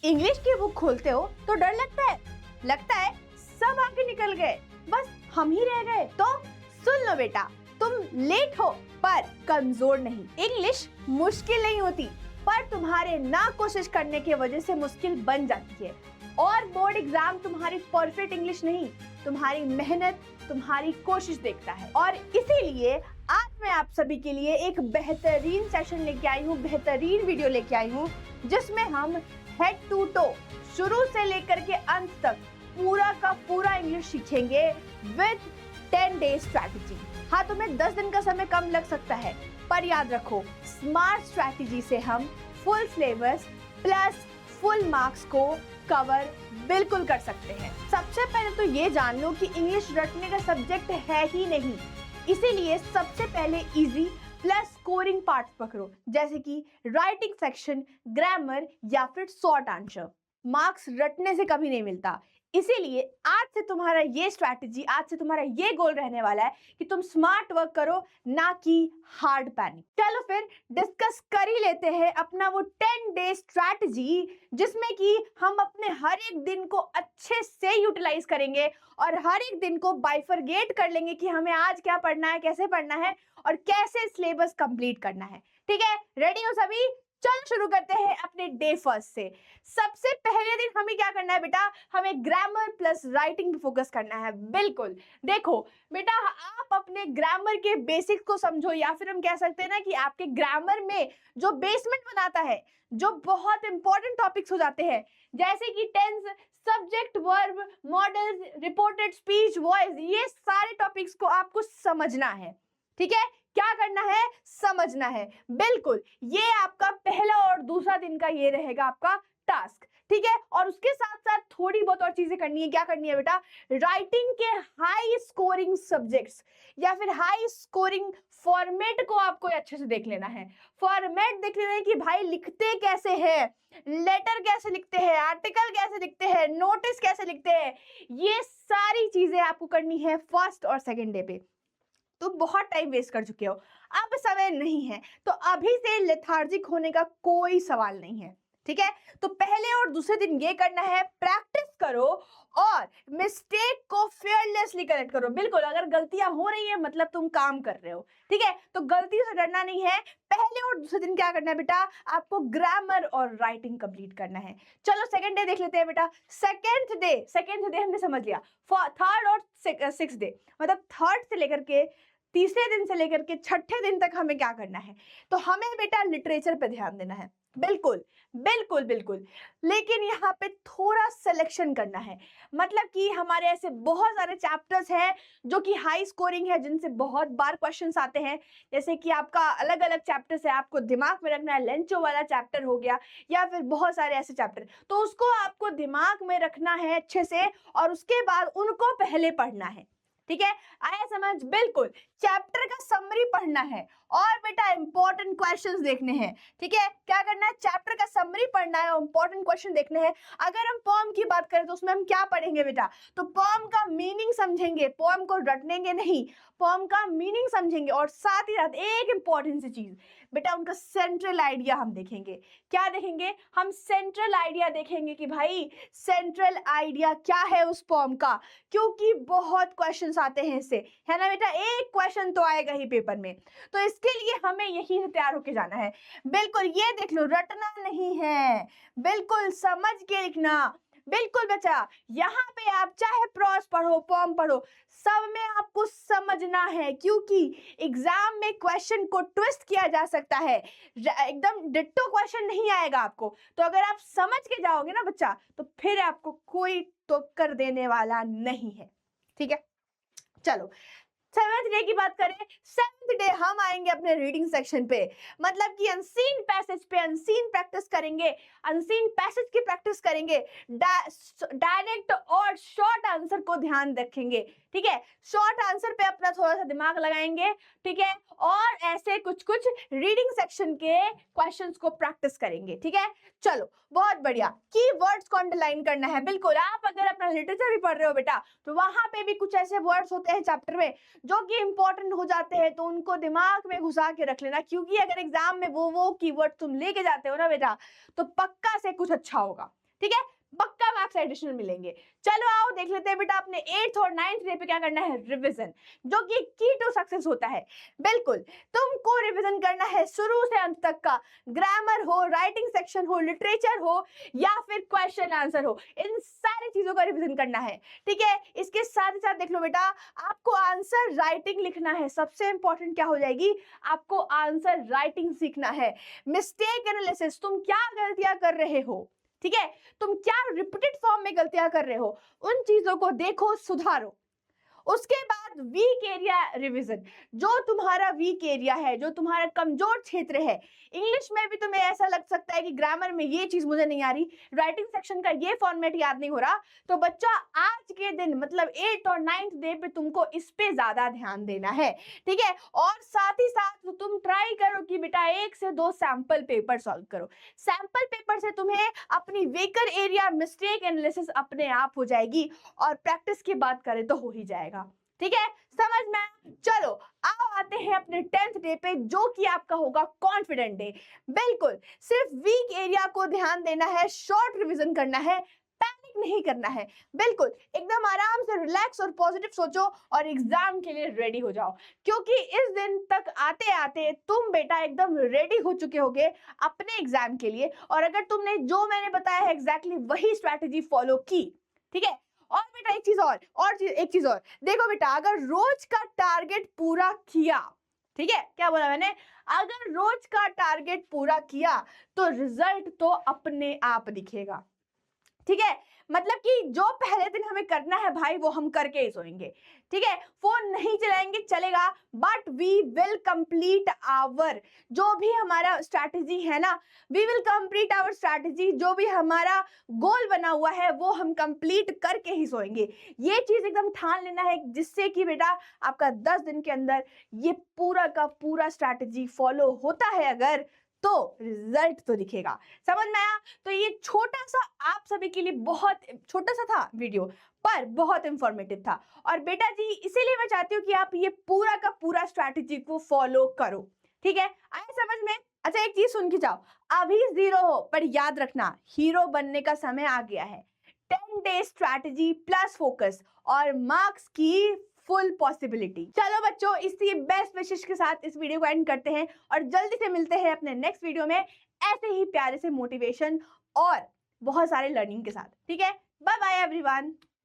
English की book खोलते हो तो डर लगता है सब आगे निकल गए, बस हम ही रह गए। तो सुन लो बेटा, तुम लेट हो पर कमजोर नहीं। इंग्लिश मुश्किल नहीं होती, पर तुम्हारे ना कोशिश करने की वजह से मुश्किल बन जाती है। और बोर्ड एग्जाम तुम्हारी परफेक्ट इंग्लिश नहीं, तुम्हारी मेहनत, तुम्हारी कोशिश देखता है। और इसीलिए आज मैं आप सभी के लिए एक बेहतरीन सेशन लेके आई हूँ, बेहतरीन वीडियो लेके आई हूँ, जिसमें हम हेड टू टो, शुरू से लेकर के अंत तक पूरा का पूरा इंग्लिश सीखेंगे विद 10 डेज स्ट्रैटेजी। हाँ, तुम्हें 10 दिन का समय कम लग सकता है, पर याद रखो, स्मार्ट स्ट्रैटेजी से हम full syllabus plus full marks को कवर बिल्कुल कर सकते हैं। सबसे पहले तो ये जान लो कि इंग्लिश रटने का सब्जेक्ट है ही नहीं, इसीलिए सबसे पहले इजी प्लस स्कोरिंग पार्ट पकड़ो, जैसे कि राइटिंग सेक्शन, ग्रामर या फिर शॉर्ट आंसर। मार्क्स रटने से कभी नहीं मिलता, इसीलिए आज से तुम्हारा ये स्ट्रैटेजी, आज से तुम्हारा ये गोल रहने वाला है कि तुम स्मार्ट वर्क करो, ना कि हार्ड पैनिक। चलो फिर डिस्कस कर ही लेते हैं अपना वो 10 डे स्ट्रैटेजी, जिसमें कि हम अपने हर एक दिन को अच्छे से यूटिलाइज करेंगे और हर एक दिन को बाइफरगेट कर लेंगे कि हमें आज क्या पढ़ना है, कैसे पढ़ना है और कैसे सिलेबस कंप्लीट करना है। ठीक है, रेडी हो सभी? चल शुरू करते हैं अपने डे फर्स्ट से। सबसे पहले दिन हमें क्या करना है बेटा? हमें ग्रामर प्लस राइटिंग पे फोकस करना है। बिल्कुल, देखो बेटा, आप अपने ग्रामर के बेसिक्स को समझो, या फिर हम कह सकते हैं ना कि आपके ग्रामर में जो बेसमेंट बनाता है, जो बहुत इंपॉर्टेंट टॉपिक्स हो जाते हैं, जैसे कि tense, subject, verb, modals, reported speech, voice, ये सारे टॉपिक्स को आपको समझना है। ठीक है, क्या करना है? समझना है। बिल्कुल, ये आपका पहला और दूसरा दिन का ये रहेगा आपका टास्क। ठीक है, और उसके साथ साथ थोड़ी बहुत और चीजें करनी है। क्या करनी है बेटा? राइटिंग के हाई स्कोरिंग सब्जेक्ट्स या फिर हाई स्कोरिंग फॉर्मेट को आपको अच्छे से देख लेना है। फॉर्मेट देख लेना है कि भाई लिखते कैसे हैं, लेटर कैसे लिखते हैं, आर्टिकल कैसे लिखते हैं, नोटिस कैसे लिखते हैं, ये सारी चीजें आपको करनी है फर्स्ट और सेकेंड डे पे। तो बहुत टाइम वेस्ट कर चुके हो, अब समय नहीं है, तो अभी से लेथार्जिक होने का कोई सवाल नहीं है। ठीक है, तो पहले और दूसरे दिन ये करना है, प्रैक्टिस करो और मिस्टेक को फेयरलेसली करेक्ट करो। बिल्कुल, अगर गलतियां हो रही है मतलब तुम काम कर रहे हो। ठीक है, तो गलती से डरना नहीं है। पहले और दूसरे दिन क्या करना है बेटा? आपको ग्रामर और राइटिंग कंप्लीट करना है। चलो सेकंड डे देख लेते हैं बेटा। सेकंड डे हमने समझ लिया। थर्ड और सिक्स्थ डे, मतलब थर्ड से लेकर के तीसरे दिन से लेकर के छठे दिन तक हमें क्या करना है? तो हमें बेटा लिटरेचर पे ध्यान देना है। बिल्कुल बिल्कुल बिल्कुल, लेकिन यहाँ पे थोड़ा सिलेक्शन करना है। मतलब कि हमारे ऐसे बहुत सारे चैप्टर्स हैं जो कि हाई स्कोरिंग है, जिनसे बहुत बार क्वेश्चंस आते हैं। जैसे कि आपका अलग अलग चैप्टर्स है, आपको दिमाग में रखना है। लेंचो वाला चैप्टर हो गया, या फिर बहुत सारे ऐसे चैप्टर, तो उसको आपको दिमाग में रखना है अच्छे से, और उसके बाद उनको पहले पढ़ना है। ठीक है, आया समझ? बिल्कुल, चैप्टर का समरी पढ़ना है और बेटा इंपॉर्टेंट क्वेश्चंस देखने हैं। ठीक है, क्या करना है? चैप्टर का समरी पढ़ना है और इंपॉर्टेंट क्वेश्चन देखने हैं। अगर हम पोएम की बात करें तो उसमें हम क्या पढ़ेंगे बेटा? तो पोएम का मीनिंग समझेंगे, पोएम को रटनेंगे नहीं, पोएम का मीनिंग समझेंगे। और साथ ही साथ एक इंपॉर्टेंट सी चीज बेटा, उनका सेंट्रल आइडिया हम देखेंगे। क्या देखेंगे? हम सेंट्रल आइडिया देखेंगे कि भाई सेंट्रल आइडिया क्या है उस पोएम का, क्योंकि बहुत क्वेश्चंस आते हैं इससे, है ना बेटा? एक क्वेश्चन तो आएगा ही पेपर में, तो इसके लिए हमें यही से तैयार होके जाना है। बिल्कुल, ये देख लो, रटना नहीं है, बिल्कुल समझ के लिखना। बिल्कुल बच्चा, यहाँ पे आप चाहे प्रोज पढ़ो, पोएम पढ़ो, सब में आपको समझना है, क्योंकि एग्जाम में क्वेश्चन को ट्विस्ट किया जा सकता है। एकदम डिट्टो क्वेश्चन नहीं आएगा आपको। तो अगर आप समझ के जाओगे ना बच्चा, तो फिर आपको कोई टक्कर देने वाला नहीं है। ठीक है, चलो सेवेंथ डे की बात करें। सेवेंथ डे हम आएंगे अपने रीडिंग सेक्शन पे, मतलब कि अनसीन पैसेज पे अनसीन प्रैक्टिस करेंगे, अनसीन पैसेज की प्रैक्टिस करेंगे, डायरेक्ट और शॉर्ट आंसर को ध्यान रखेंगे। ठीक है, शॉर्ट आंसर पे अपना थोड़ा सा दिमाग लगाएंगे। ठीक है, और ऐसे कुछ कुछ रीडिंग सेक्शन के क्वेश्चंस को प्रैक्टिस करेंगे। ठीक है, चलो बहुत बढ़िया। कीवर्ड्स को अंडरलाइन करना है। बिल्कुल, आप अगर अपना लिटरेचर भी पढ़ रहे हो बेटा, तो वहां पे भी कुछ ऐसे वर्ड्स होते हैं चैप्टर में जो कि इंपॉर्टेंट हो जाते हैं, तो उनको दिमाग में घुसा के रख लेना, क्योंकि अगर एग्जाम में वो कीवर्ड तुम लेके जाते हो ना बेटा, तो पक्का से कुछ अच्छा होगा। ठीक है, पक्का मार्क्स एडिशनल मिलेंगे। चलो आओ देख लेते हैं बेटा अपने 8th और 9th डे पे क्या करना है, रिवीजन, जो कि की टू सक्सेस होता है। बिल्कुल तुमको रिवीजन करना है शुरू से अंत तक का, ग्रामर हो, राइटिंग सेक्शन हो, लिटरेचर हो या फिर क्वेश्चन आंसर हो, इन सारी चीजों का रिवीजन करना है। ठीक है, इसके साथ ही साथ देख लो बेटा, आपको आंसर राइटिंग लिखना है। सबसे इंपॉर्टेंट क्या हो जाएगी, आपको आंसर राइटिंग सीखना है। मिस्टेक एनालिसिस, तुम क्या गलतियां कर रहे हो, ठीक है, तुम क्या रिपीटेड फॉर्म में गलतियां कर रहे हो, उन चीजों को देखो, सुधारो। उसके बाद वीक एरिया रिवीजन, जो तुम्हारा वीक एरिया है, जो तुम्हारा कमजोर क्षेत्र है। इंग्लिश में भी तुम्हें ऐसा लग सकता है कि ग्रामर में ये चीज मुझे नहीं आ रही, राइटिंग सेक्शन का ये फॉर्मेट याद नहीं हो रहा, तो बच्चा आज के दिन मतलब 8th और 9th डे पे तुमको इस पे ज्यादा ध्यान देना है। ठीक है, और साथ ही साथ तुम ट्राई करो कि बेटा 1 से 2 सैंपल पेपर सॉल्व करो। सैंपल पेपर से तुम्हें अपनी वीकर एरिया मिस्टेक एनालिसिस अपने आप हो जाएगी, और प्रैक्टिस की बात करें तो हो ही जाएगा। ठीक है, समझ में। चलो आओ आते हैं अपने 10th डे पे, जो कि आपका होगा कॉन्फिडेंट डे। बिल्कुल सिर्फ वीक एरिया को ध्यान देना है, शॉर्ट रिवीजन करना है, पैनिक नहीं करना है। बिल्कुल एकदम आराम से रिलैक्स और पॉजिटिव सोचो और एग्जाम के लिए रेडी हो जाओ, क्योंकि इस दिन तक आते आते तुम बेटा एकदम रेडी हो चुके होगे अपने एग्जाम के लिए। और अगर तुमने जो मैंने बताया है एग्जैक्टली वही स्ट्रैटेजी फॉलो की, ठीक है। और बेटा एक चीज और देखो बेटा, अगर रोज का टारगेट पूरा किया, ठीक है, क्या बोला मैंने, अगर रोज का टारगेट पूरा किया तो रिजल्ट तो अपने आप दिखेगा। ठीक है, मतलब कि जो पहले दिन हमें करना है भाई वो हम करके ही सोएंगे। ठीक है, फोन नहीं चलाएंगे चलेगा, but we will complete our जो भी हमारा स्ट्रैटेजी है ना, we will complete our strategy, जो भी हमारा गोल बना हुआ है वो हम कंप्लीट करके ही सोएंगे। ये चीज एकदम ठान लेना है, जिससे कि बेटा आपका 10 दिन के अंदर ये पूरा का पूरा स्ट्रैटेजी फॉलो होता है अगर, तो रिजल्ट तो दिखेगा। समझ में आया? तो ये छोटा सा आप सभी के लिए बहुत छोटा सा था वीडियो, पर बहुत इंफॉर्मेटिव था। और बेटा जी इसीलिए मैं चाहती हूँ कि आप ये पूरा का पूरा स्ट्रैटेजी को फॉलो करो। ठीक है, आए समझ में? अच्छा एक चीज सुन के जाओ, अभी 0 हो पर याद रखना हीरो बनने का समय आ गया है। 10 डे स्ट्रैटेजी प्लस फोकस और मार्क्स की फुल पॉसिबिलिटी। चलो बच्चों, इसी बेस्ट विशेष के साथ इस वीडियो को एंड करते हैं और जल्दी से मिलते हैं अपने नेक्स्ट वीडियो में ऐसे ही प्यारे से मोटिवेशन और बहुत सारे लर्निंग के साथ। ठीक है, बाय बाय एवरीवन।